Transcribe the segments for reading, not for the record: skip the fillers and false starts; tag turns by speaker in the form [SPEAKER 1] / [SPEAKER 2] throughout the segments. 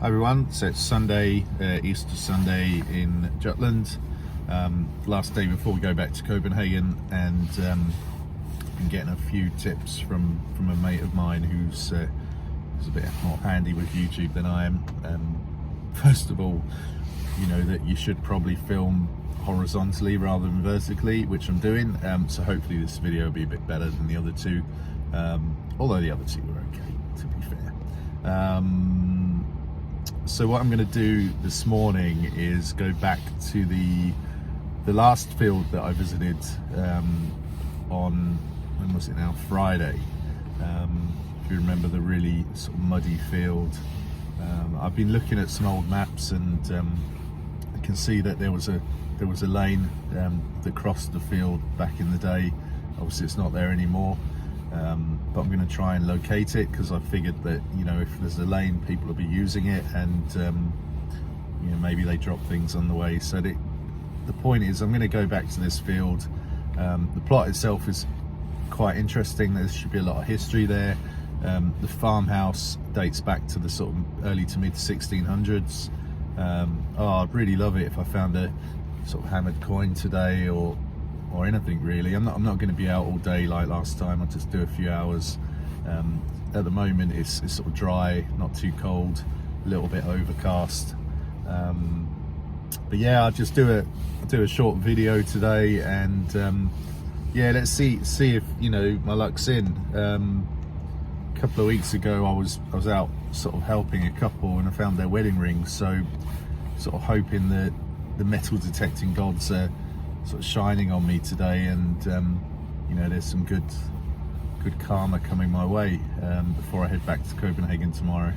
[SPEAKER 1] Hi everyone, so it's Sunday, Easter Sunday in Jutland. Last day before we go back to Copenhagen, and been getting a few tips from a mate of mine who's a bit more handy with YouTube than I am. First of all, you know that you should probably film horizontally rather than vertically, which I'm doing. So hopefully this video will be a bit better than the other two, although the other two were okay, to be fair. So what I'm going to do this morning is go back to the last field that I visited on, when was it now, Friday. If you remember the really sort of muddy field. I've been looking at some old maps, and I can see that there was a lane that crossed the field back in the day. Obviously it's not there anymore. But I'm going to try and locate it, because I figured that, you know, if there's a lane, people will be using it, and you know, maybe they drop things on the way. So the point is, I'm going to go back to this field. The plot itself is quite interesting. There should be a lot of history there. The farmhouse dates back to the sort of early to mid 1600s. I'd really love it if I found a sort of hammered coin today, or anything really. I'm not going to be out all day like last time. I'll just do a few hours. At the moment it's sort of dry, not too cold, a little bit overcast. But yeah, I'll just do a short video today, and yeah, let's see if, you know, my luck's in. A couple of weeks ago I was out sort of helping a couple, and I found their wedding rings, so sort of hoping that the metal detecting gods are sort of shining on me today, and you know, there's some good karma coming my way before I head back to Copenhagen tomorrow.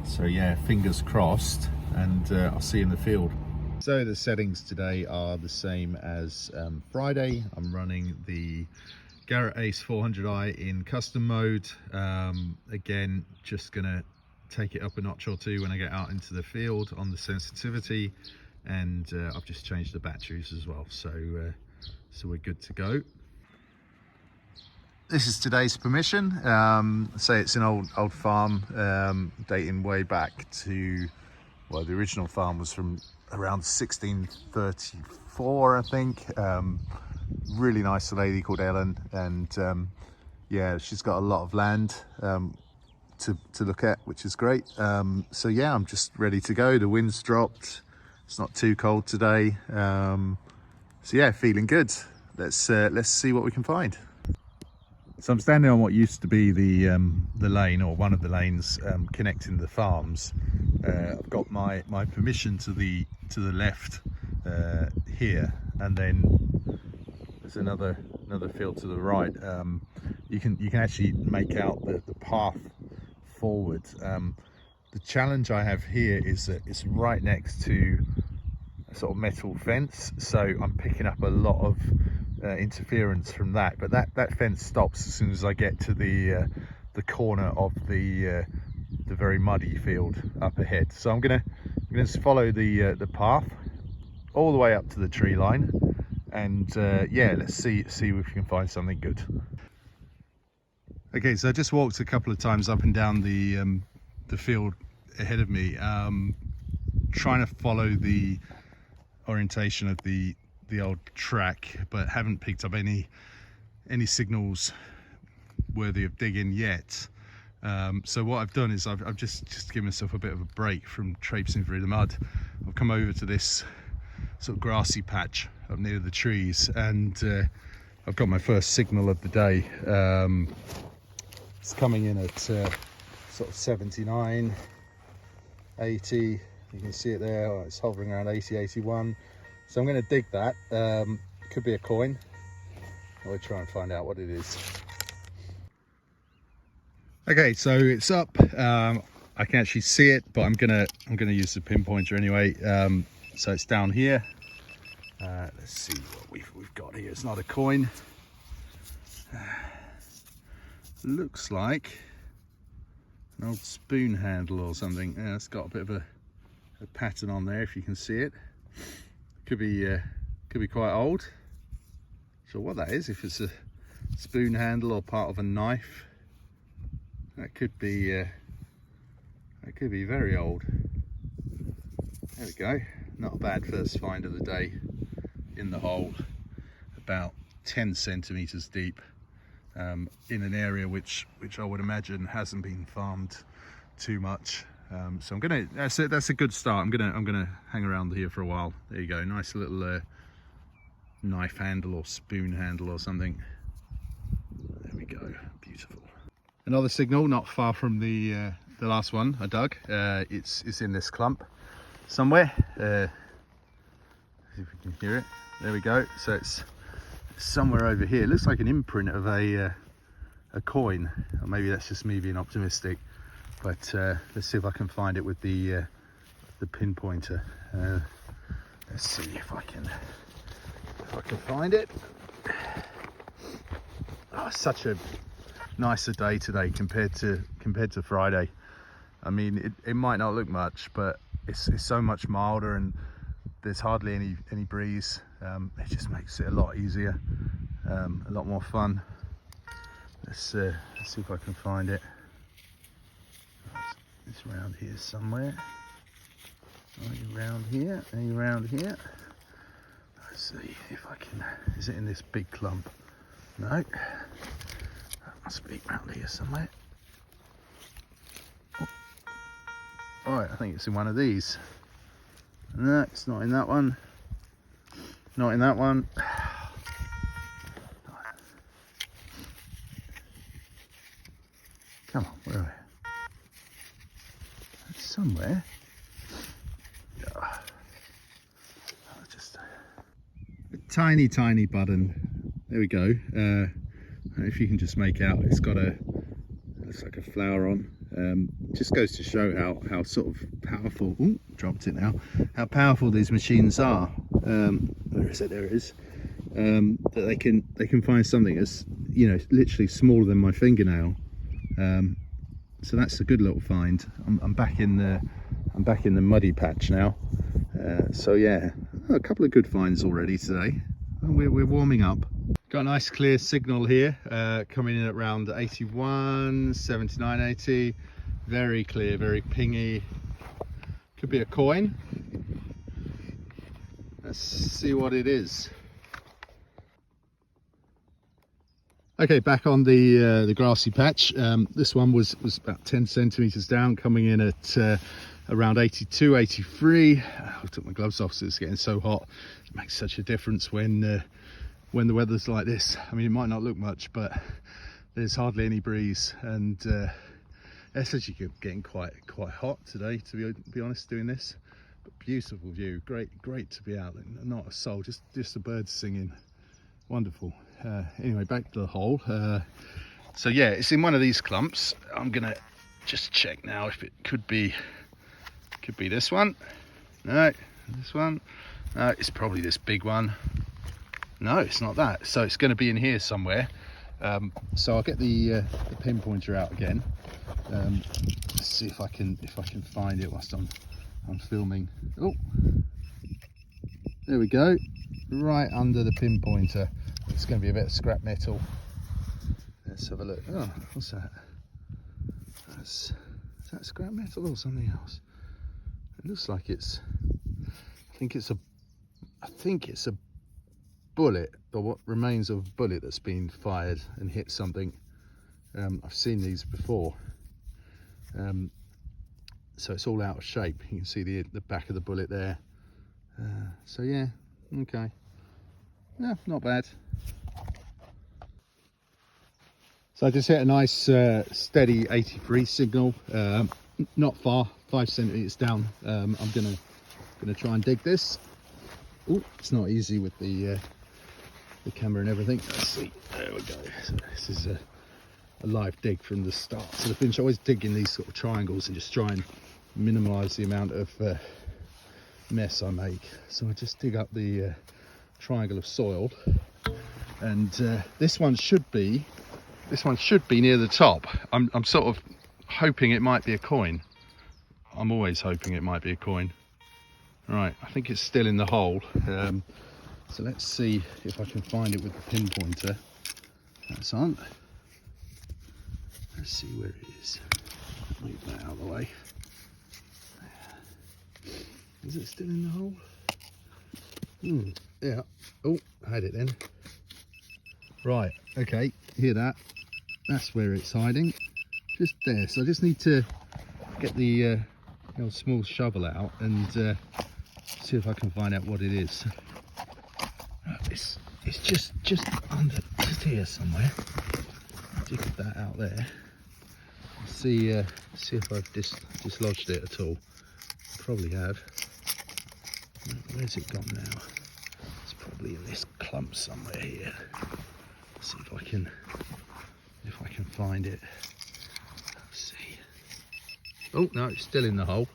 [SPEAKER 1] So yeah, fingers crossed, and I'll see you in the field. So the settings today are the same as Friday. I'm running the Garrett Ace 400i in custom mode. Again, just gonna take it up a notch or two when I get out into the field on the sensitivity, and I've just changed the batteries as well, so we're good to go. This is today's permission. Say it's an old farm, dating way back to, well, the original farm was from around 1634, I think. Really nice lady called Ellen, and yeah, she's got a lot of land to look at, which is great. So yeah, I'm just ready to go. The wind's dropped. It's not too cold today. So yeah, feeling good. Let's see what we can find. So I'm standing on what used to be the lane, or one of the lanes connecting the farms. I've got my permission to the left here, and then there's another field to the right. You can actually make out the path forward. The challenge I have here is that it's right next to a sort of metal fence, so I'm picking up a lot of interference from that, but that fence stops as soon as I get to the corner of the very muddy field up ahead. So I'm gonna follow the path all the way up to the tree line, and yeah, let's see if we can find something good. Okay, so I just walked a couple of times up and down the field ahead of me, trying to follow the orientation of the old track, but haven't picked up any signals worthy of digging yet. So what I've done is I've just given myself a bit of a break from traipsing through the mud. I've come over to this sort of grassy patch up near the trees, and I've got my first signal of the day. It's coming in at sort of 79, 80. You can see it there. Oh, it's hovering around 80, 81. So I'm going to dig that. Could be a coin. I'll try and find out what it is. Okay, so it's up. I can actually see it, but I'm gonna use the pinpointer anyway. So it's down here. Let's see what we've got here. It's not a coin. Looks like an old spoon handle or something. Yeah, it's got a bit of a pattern on there, if you can see it. Could be quite old. So what that is, if it's a spoon handle or part of a knife, that could be very old. There we go. Not a bad first find of the day in the hole. About 10 centimeters deep, in an area which I would imagine hasn't been farmed too much. So I'm gonna. That's a good start. I'm gonna hang around here for a while. There you go. Nice little knife handle or spoon handle or something. There we go. Beautiful. Another signal not far from the last one I dug. It's in this clump somewhere. See if we can hear it. There we go. So it's somewhere over here. It looks like an imprint of a coin, or maybe that's just me being optimistic. But let's see if I can find it with the pinpointer. Let's see if I can find it. Oh, such a nicer day today compared to Friday. I mean, it might not look much, but it's so much milder, and there's hardly any breeze. It just makes it a lot easier, a lot more fun. Let's see if I can find it. It's around here somewhere. Are you around here? Are you around here? Let's see if I can. Is it in this big clump? No. That must be around here somewhere. Oh. All right, I think it's in one of these. No, it's not in that one. Not in that one. Come on, where are we? It's somewhere. Just a tiny button. There we go. If you can just make out, it's got looks like a flower on. Just goes to show how sort of powerful. Ooh, dropped it now. How powerful these machines are. Where is it? There it is. That they can find something that's, you know, literally smaller than my fingernail. So that's a good little find. I'm back in the muddy patch now. So yeah, a couple of good finds already today. We're warming up. Got a nice clear signal here, coming in at around 81, 79, 80. Very clear, very pingy. Could be a coin. Let's see what it is. Okay, back on the grassy patch. This one was about 10 centimeters down, coming in at around 82, 83. I took my gloves off, so it's getting so hot. It makes such a difference when the weather's like this. I mean, it might not look much, but there's hardly any breeze, and it's actually getting quite hot today, to be honest, doing this. But beautiful view, great to be out, and not a soul, just the birds singing. Wonderful. Anyway, back to the hole. So yeah, it's in one of these clumps. I'm gonna just check now if it could be this one. No, this one. No, it's probably this big one. No, it's not that. So it's going to be in here somewhere. So I'll get the pinpointer out again. Let's see if I can find it whilst I'm filming. Oh, there we go. Right under the pinpointer. It's going to be a bit of scrap metal. Let's have a look. Oh, what's that? Is that scrap metal or something else? It looks like it's. I think it's a bullet, or what remains of a bullet that's been fired and hit something. I've seen these before. So it's all out of shape. You can see the back of the bullet there. So yeah, okay. Yeah, not bad. So I just hit a nice steady 83 signal, not far, 5 centimeters down. I'm gonna try and dig this. Oh, it's not easy with the camera and everything. Let's see. There we go. So this is a live dig from the start. So the finish, I always dig in these sort of triangles and just try and minimise the amount of mess I make. So I just dig up the triangle of soil, and this one should be near the top. I'm sort of hoping it might be a coin. I'm always hoping it might be a coin. Right, I think it's still in the hole. So let's see if I can find it with the pinpointer. That's on. Let's see where it is. Move that out of the way. Is it still in the hole? Yeah. Oh, I had it then. Right, okay, hear that? That's where it's hiding, just there. So I just need to get the old small shovel out and see if I can find out what it is. It's just here somewhere. Dig that out there. See if I've dislodged it at all. Probably have. Where's it gone now? It's probably in this clump somewhere here. Let's see if I can find it. Let's see. Oh no, it's still in the hole.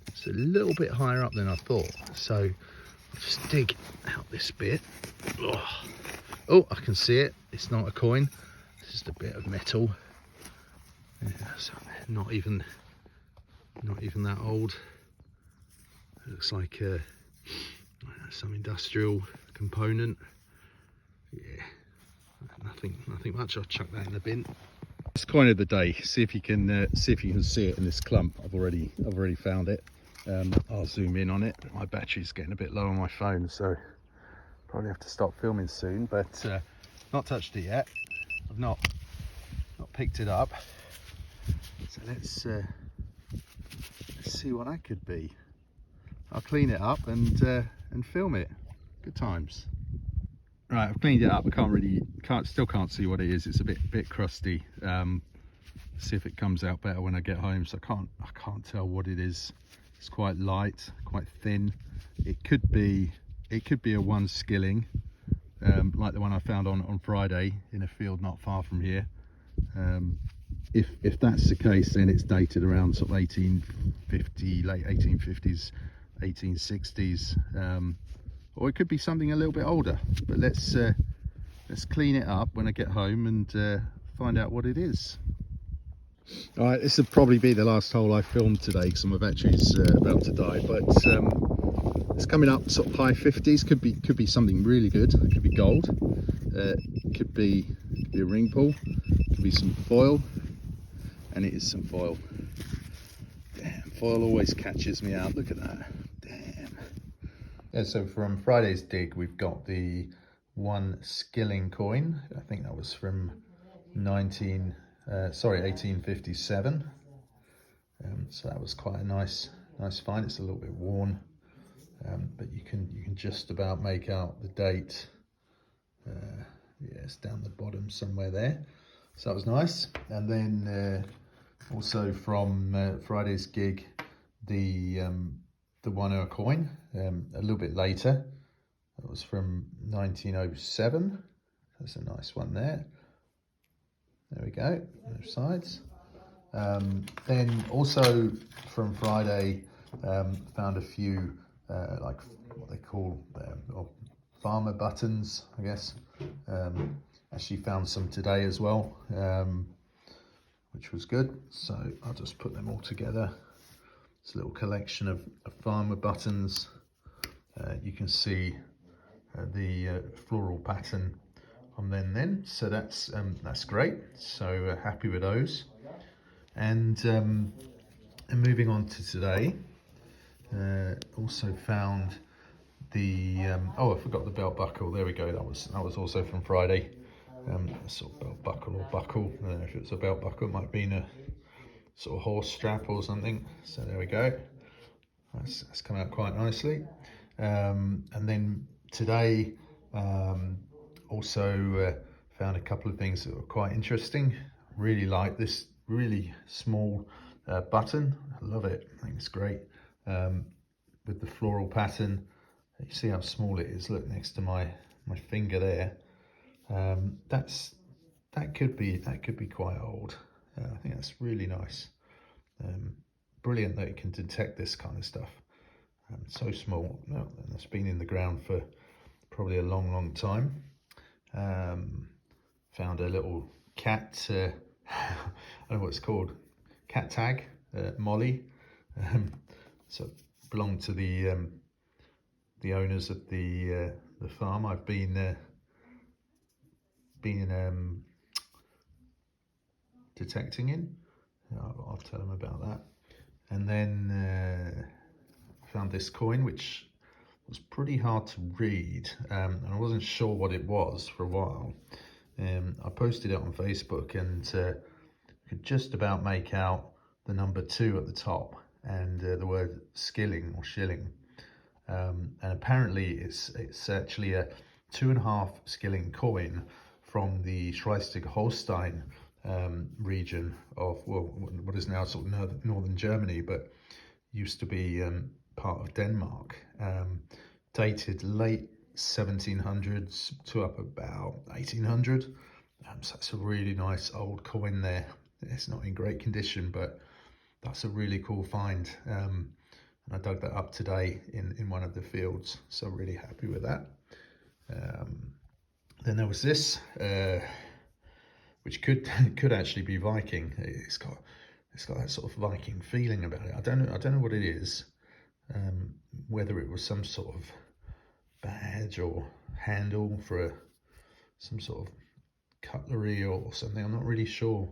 [SPEAKER 1] It's a little bit higher up than I thought. So I'll just dig out this bit. Oh, I can see it. It's not a coin. It's just a bit of metal. Yeah, so not even that old. It looks like some industrial component. Yeah, nothing much. I'll chuck that in the bin. It's coin of the day. See if you can see it in this clump. I've already found it. I'll zoom in on it. My battery's getting a bit low on my phone, so probably have to stop filming soon. But not touched it yet. I've not picked it up. So let's see what that could be. I'll clean it up and film it. Good times. Right, I've cleaned it up. I still can't see what it is. It's a bit crusty. See if it comes out better when I get home. So I can't tell what it is. It's quite light, quite thin. It could be a one skilling, like the one I found on Friday in a field not far from here. If that's the case, then it's dated around sort of 1850, late 1850s, 1860s, or it could be something a little bit older. But let's clean it up when I get home and find out what it is. All right, this will probably be the last hole I filmed today because my battery's about to die. But it's coming up sort of high 50s. Could be something really good. It could be gold. Could be a ring pull. Could be some foil. And it is some foil. Damn, foil always catches me out. Look at that. Damn. Yeah, so from Friday's dig, we've got the one skilling coin. I think that was from 1857. So that was quite a nice find. It's a little bit worn, but you can just about make out the date. Yeah, it's down the bottom somewhere there. So that was nice. And then also from Friday's gig, the 1 euro coin, a little bit later. That was from 1907. That's a nice one there. There we go, both sides. Then also from Friday, found a few like what they call farmer buttons, I guess. Actually found some today as well, which was good. So I'll just put them all together. It's a little collection of farmer buttons. You can see the floral pattern on them then. So that's great. So happy with those. And moving on to today, also found the oh, I forgot the belt buckle. There we go. That was also from Friday. Sort of belt buckle or buckle. I don't know if it was a belt buckle. It might have been a sort of horse strap or something. So there we go. That's come out quite nicely. And then today, also found a couple of things that were quite interesting. Really like this really small button. I love it. I think it's great. With the floral pattern. You see how small it is. Look next to my finger there. That could be quite old. I think that's really nice. Brilliant that it can detect this kind of stuff. So small. No, and it's been in the ground for probably a long time. Found a little cat. I don't know what it's called. Cat tag, Molly. So it belonged to the owners of the farm I've been detecting in. I'll tell them about that. And then found found this coin, which was pretty hard to read, and I wasn't sure what it was for a while. I posted it on Facebook and could just about make out the number 2 at the top and the word skilling or shilling. And apparently it's actually a 2.5 skilling coin from the Schleswig-Holstein region of, well, what is now sort of northern Germany, but used to be part of Denmark, dated late 1700s to up about 1800. So that's a really nice old coin there. It's not in great condition, but that's a really cool find. And I dug that up today in one of the fields, so really happy with that. Then there was this, which could actually be Viking. It's got that sort of Viking feeling about it. I don't know what it is. Whether it was some sort of badge or handle for some sort of cutlery or something. I'm not really sure,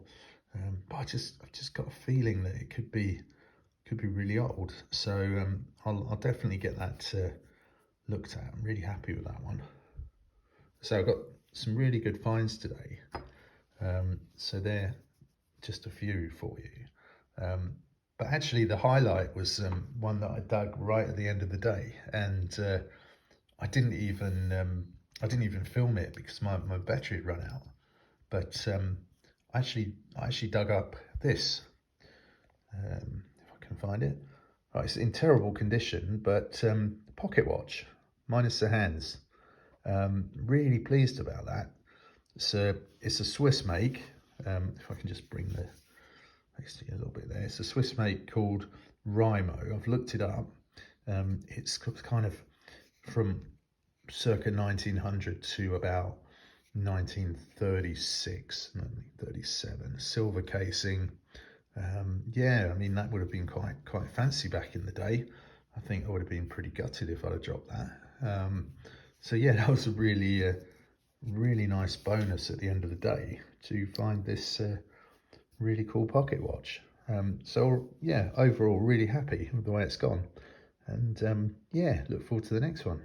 [SPEAKER 1] but I've just got a feeling that it could be really old. So I'll definitely get that looked at. I'm really happy with that one. So I've got some really good finds today. So they're just a few for you. But actually the highlight was one that I dug right at the end of the day, and I didn't even film it because my battery had run out. But I actually dug up this. If I can find it. Right, it's in terrible condition, but pocket watch, minus the hands. Really pleased about that. It's a Swiss make. If I can just bring the a little bit there. It's a Swiss make called Rimo. I've looked it up. It's kind of from circa 1900 to about 1936, 1937. Silver casing. Yeah, I mean, that would have been quite fancy back in the day. I think I would have been pretty gutted if I'd have dropped that. So yeah, that was a really nice bonus at the end of the day to find this really cool pocket watch. So yeah, overall really happy with the way it's gone, and yeah, look forward to the next one.